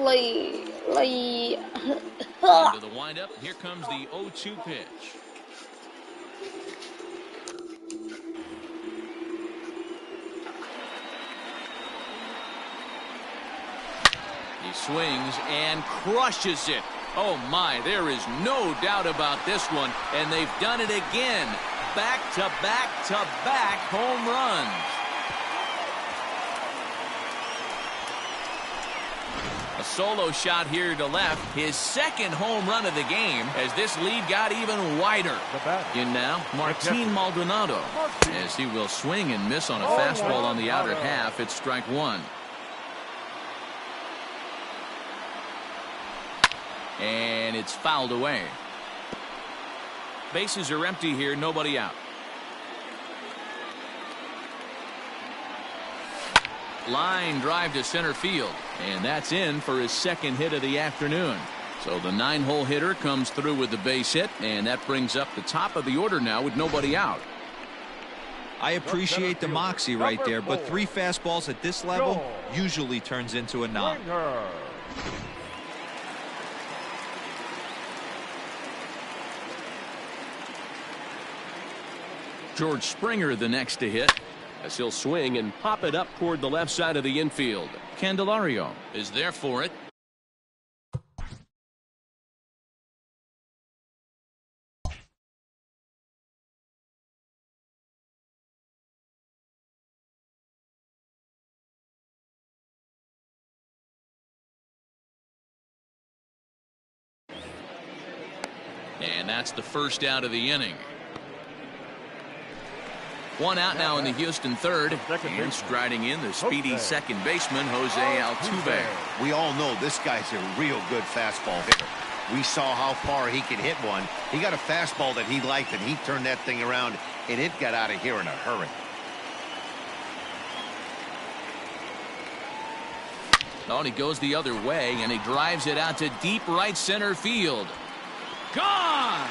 Into the windup. Here comes the 0-2 pitch. He swings and crushes it. Oh my, there is no doubt about this one, and they've done it again. Back-to-back-to-back home runs. A solo shot here to left, his second home run of the game as this lead got even wider. In now, Martin Maldonado, as he will swing and miss on a fastball on the outer half. It's strike one. And it's fouled away. Bases are empty here, nobody out. Line drive to center field, and that's in for his second hit of the afternoon. So the 9-hole hitter comes through with the base hit, and that brings up the top of the order now with nobody out. I appreciate the moxie right there, but 3 fastballs at this level usually turns into a knock. George Springer the next to hit, as he'll swing and pop it up toward the left side of the infield. Candelario is there for it. And that's the first out of the inning. One out now in the Houston third, and striding in the speedy second baseman, Jose Altuve. We all know this guy's a real good fastball hitter. We saw how far he could hit one. He got a fastball that he liked, and he turned that thing around, and it got out of here in a hurry. Oh, and he goes the other way, and he drives it out to deep right center field. Gone!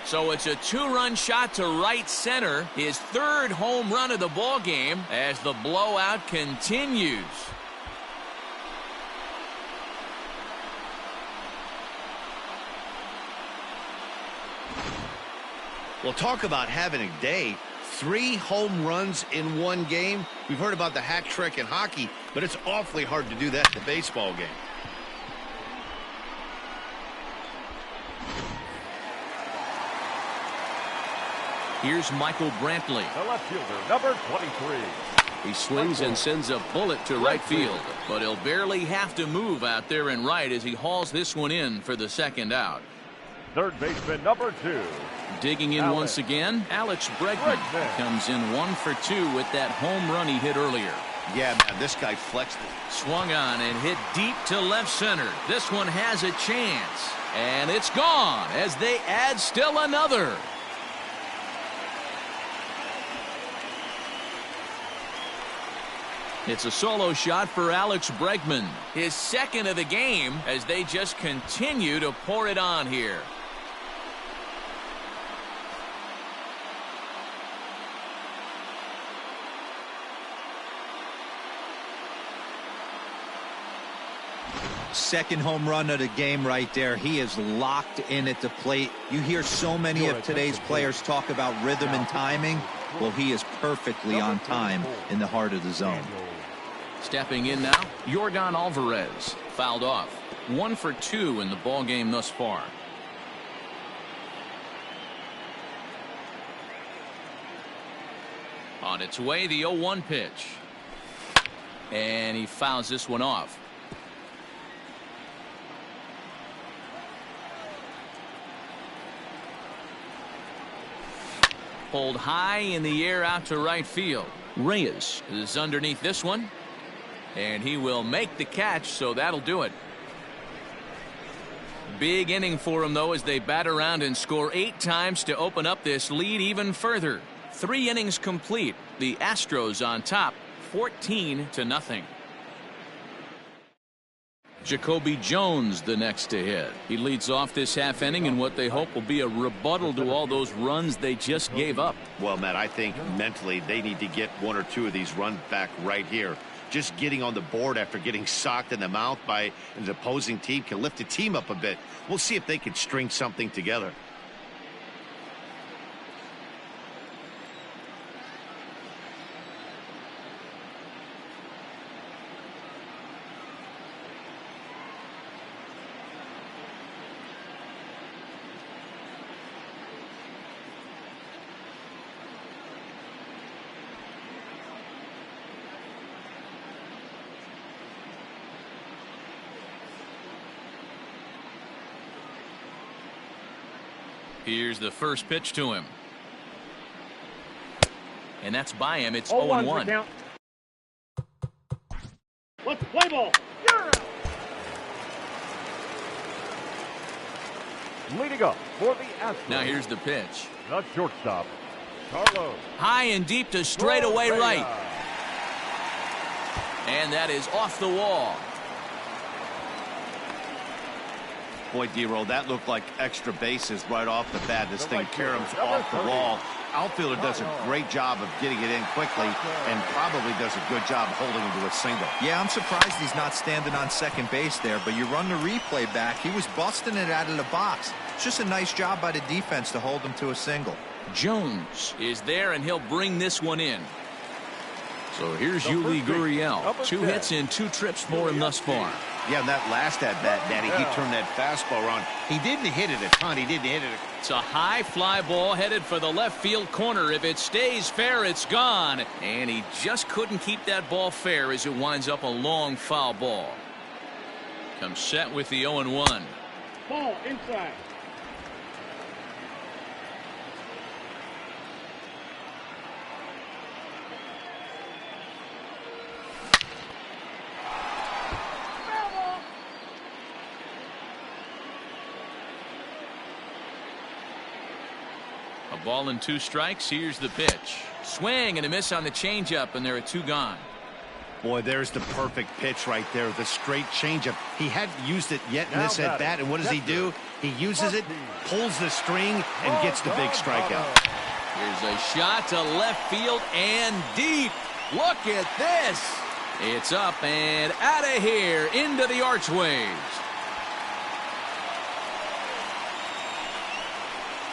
So it's a 2-run shot to right center, his 3rd home run of the ball game as the blowout continues. Well, talk about having a day. 3 home runs in one game. We've heard about the hat trick in hockey, but it's awfully hard to do that in a baseball game. Here's Michael Brantley. The left fielder, number 23. He swings and sends a bullet to right field, but he'll barely have to move out there in right as he hauls this one in for the second out. Third baseman, number 2. Digging in once again, Alex Bregman comes in 1 for 2 with that home run he hit earlier. Yeah, man, this guy flexed it. Swung on and hit deep to left center. This one has a chance, and it's gone as they add still another. It's a solo shot for Alex Bregman, his second of the game as they just continue to pour it on here. Second home run of the game right there. He is locked in at the plate. You hear so many of today's players talk about rhythm and timing. Well, he is perfectly on time in the heart of the zone. Stepping in now, Yordan Alvarez fouled off. 1 for 2 in the ball game thus far. On its way, the 0-1 pitch. And he fouls this one off. Pulled high in the air out to right field. Reyes is underneath this one. And he will make the catch, so that'll do it. Big inning for him, though, as they bat around and score 8 times to open up this lead even further. 3 innings complete. The Astros on top, 14-0. Jacoby Jones the next to hit. He leads off this half inning in what they hope will be a rebuttal to all those runs they just gave up. Well, Matt, I think mentally they need to get one or two of these runs back right here. Just getting on the board after getting socked in the mouth by an opposing team can lift the team up a bit. We'll see if they can string something together. Here's the first pitch to him. And that's by him. It's 0-1. Let's play ball. Leading up for the Astros. Now here's the pitch. The shortstop, Carlos. High and deep to straightaway right. And that is off the wall. Boy, D-Roll, that looked like extra bases right off the bat. This thing caroms off the wall. Outfielder does a great job of getting it in quickly and probably does a good job holding him to a single. Yeah, I'm surprised he's not standing on second base there, but you run the replay back. He was busting it out of the box. It's just a nice job by the defense to hold him to a single. Jones is there, and he'll bring this one in. So here's Yuli Gurriel. 2 hits in 2 trips for him thus far. Yeah, and that last at-bat, Danny, he turned that fastball around. He didn't hit it a ton. He didn't hit it. It's a high fly ball headed for the left field corner. If it stays fair, it's gone. And he just couldn't keep that ball fair as it winds up a long foul ball. Comes set with the 0-1. Ball inside. A ball and 2 strikes. Here's the pitch. Swing and a miss on the changeup, and there are 2 gone. Boy, there's the perfect pitch right there. The straight changeup. He hadn't used it yet in this at-bat, and what does he do? He uses it, pulls the string, and gets the big strikeout. Here's a shot to left field and deep. Look at this. It's up and out of here into the archways.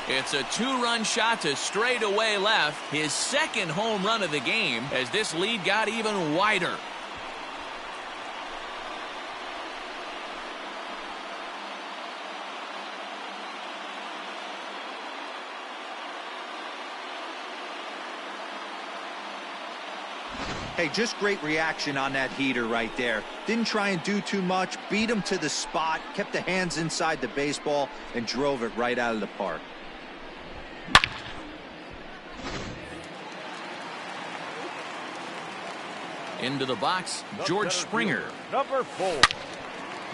It's a 2-run shot to straightaway left. His second home run of the game as this lead got even wider. Hey, just great reaction on that heater right there. Didn't try and do too much, beat him to the spot, kept the hands inside the baseball, and drove it right out of the park. Into the box, George Springer. Number 4.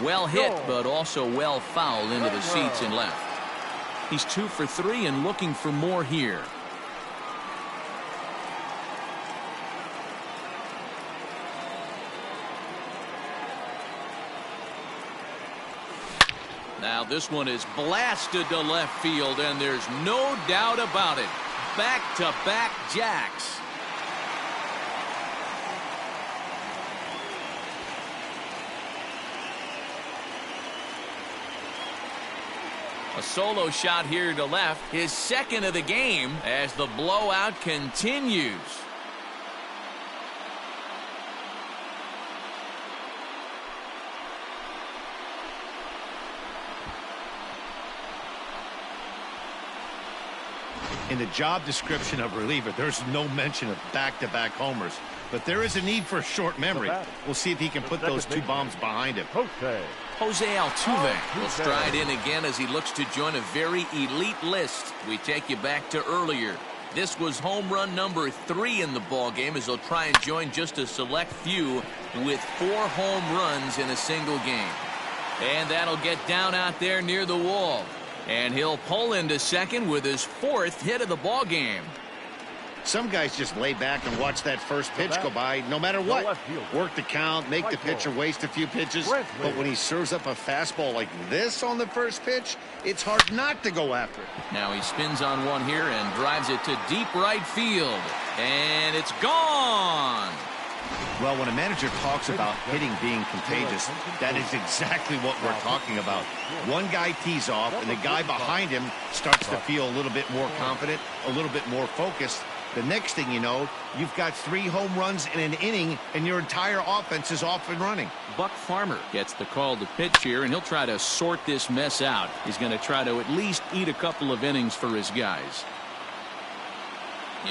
Well hit, but also well fouled into the seats and left. He's 2 for 3 and looking for more here. Now this one is blasted to left field, and there's no doubt about it. Back-to-back jacks. A solo shot here to left, his second of the game as the blowout continues. In the job description of reliever, there's no mention of back-to-back homers. But there is a need for short memory. We'll see if he can put those 2 bombs behind him. Jose Altuve will stride in again as he looks to join a very elite list. We take you back to earlier. This was home run number 3 in the ballgame as he'll try and join just a select few with 4 home runs in a single game. And that'll get down out there near the wall. And he'll pull into second with his 4th hit of the ballgame. Some guys just lay back and watch that first pitch go by no matter what. Work the count, make the pitcher waste a few pitches. But when he serves up a fastball like this on the first pitch, it's hard not to go after it. Now he spins on one here and drives it to deep right field. And it's gone. Well, when a manager talks about hitting being contagious, that is exactly what we're talking about. One guy tees off, and the guy behind him starts to feel a little bit more confident, a little bit more focused. The next thing you know, you've got 3 home runs in an inning, and your entire offense is off and running. Buck Farmer gets the call to pitch here, and he'll try to sort this mess out. He's going to try to at least eat a couple of innings for his guys.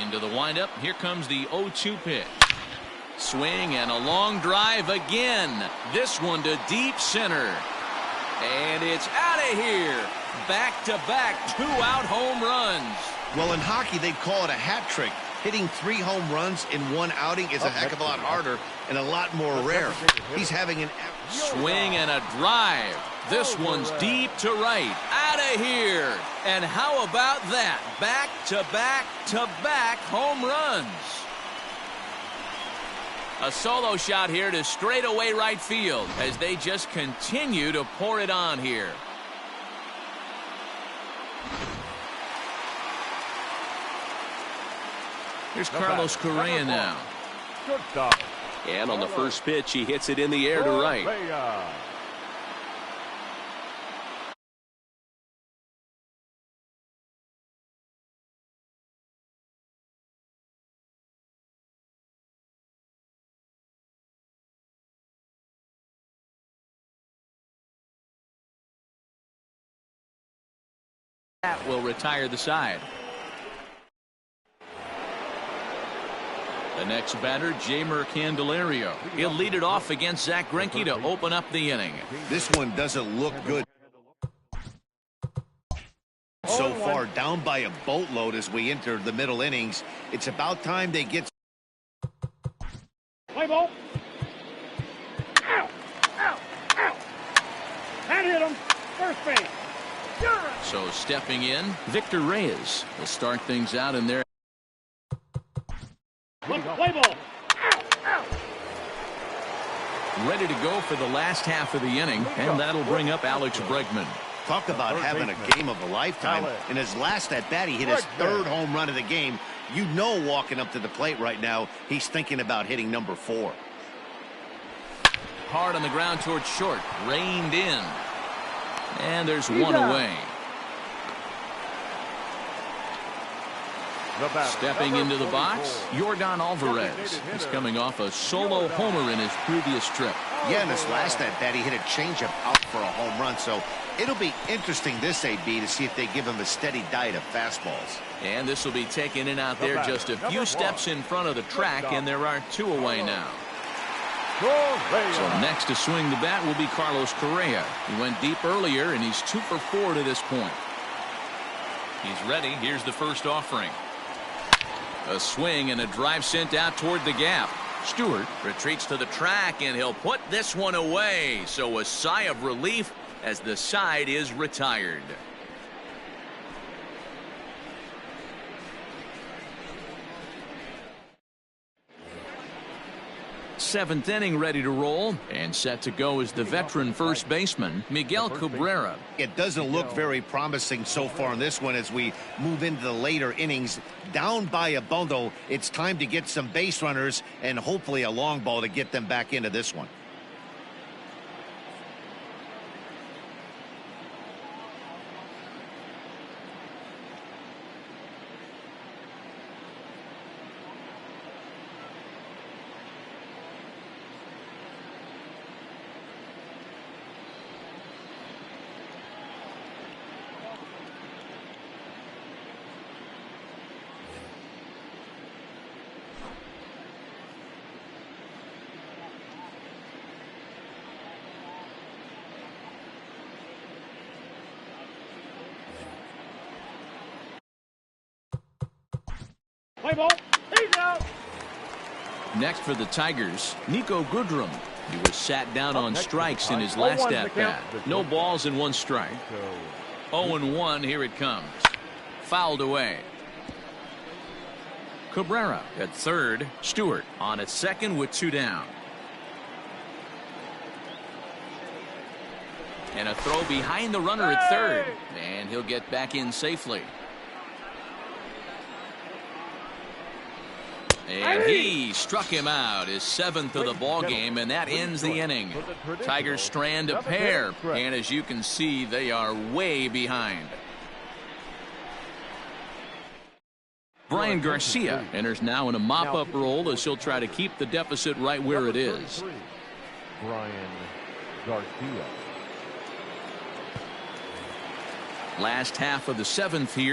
Into the windup. Here comes the 0-2 pitch. Swing and a long drive again. This one to deep center. And it's out of here. Back-to-back 2-out home runs. Well, in hockey, they'd call it a hat trick. Hitting 3 home runs in one outing is a heck of a lot harder and a lot more rare. He's having an swing and a drive. This one's deep to right. Out of here. And how about that? Back-to-back-to-back home runs. A solo shot here to straightaway right field as they just continue to pour it on here. Here's Carlos Correa now. And on the first pitch, he hits it in the air to right. That will retire the side. The next batter, Jeimer Candelario. He'll lead it off against Zach Greinke to open up the inning. This one doesn't look good so far, down by a boatload as we enter the middle innings. It's about time they get. Play ball. Ow! Ow! Ow! That hit him. First base. So stepping in, Victor Reyes will start things out in there. Play ball. Ow! Ow! Ready to go for the last half of the inning, and that'll bring up Alex Bregman. Talk about having a game of a lifetime. In his last at-bat, he hit his 3rd home run of the game. You know, walking up to the plate right now, he's thinking about hitting number 4. Hard on the ground towards short. Reined in. And there's one away. Stepping into the box, Yordan Alvarez. He's coming off a solo homer in his previous trip. Yeah, in his last at-bat, he hit a changeup out for a home run. So it'll be interesting this AB to see if they give him a steady diet of fastballs. And this will be taken in out there just a few steps in front of the track, and there are 2 away now. So next to swing the bat will be Carlos Correa. He went deep earlier, and he's 2 for 4 to this point. He's ready. Here's the first offering. A swing and a drive sent out toward the gap. Stewart retreats to the track, and he'll put this one away. So a sigh of relief as the side is retired. 7th inning ready to roll, and set to go is the veteran first baseman, Miguel Cabrera. It doesn't look very promising so far in this one as we move into the later innings. Down by a bundle, it's time to get some base runners and hopefully a long ball to get them back into this one. Play ball. He's out. Next for the Tigers, Niko Goodrum. He was sat down on strikes in his last at-bat. No balls and 1 strike. 0-1, here it comes. Fouled away. Cabrera at third. Stewart on at second with 2 down. And a throw behind the runner at third. And he'll get back in safely. And he struck him out, his 7th of the ball game, and that ends the inning. Tigers strand a pair, and as you can see, they are way behind. Brian Garcia enters now in a mop-up role as he'll try to keep the deficit right where it is. Brian Garcia. Last half of the 7th here.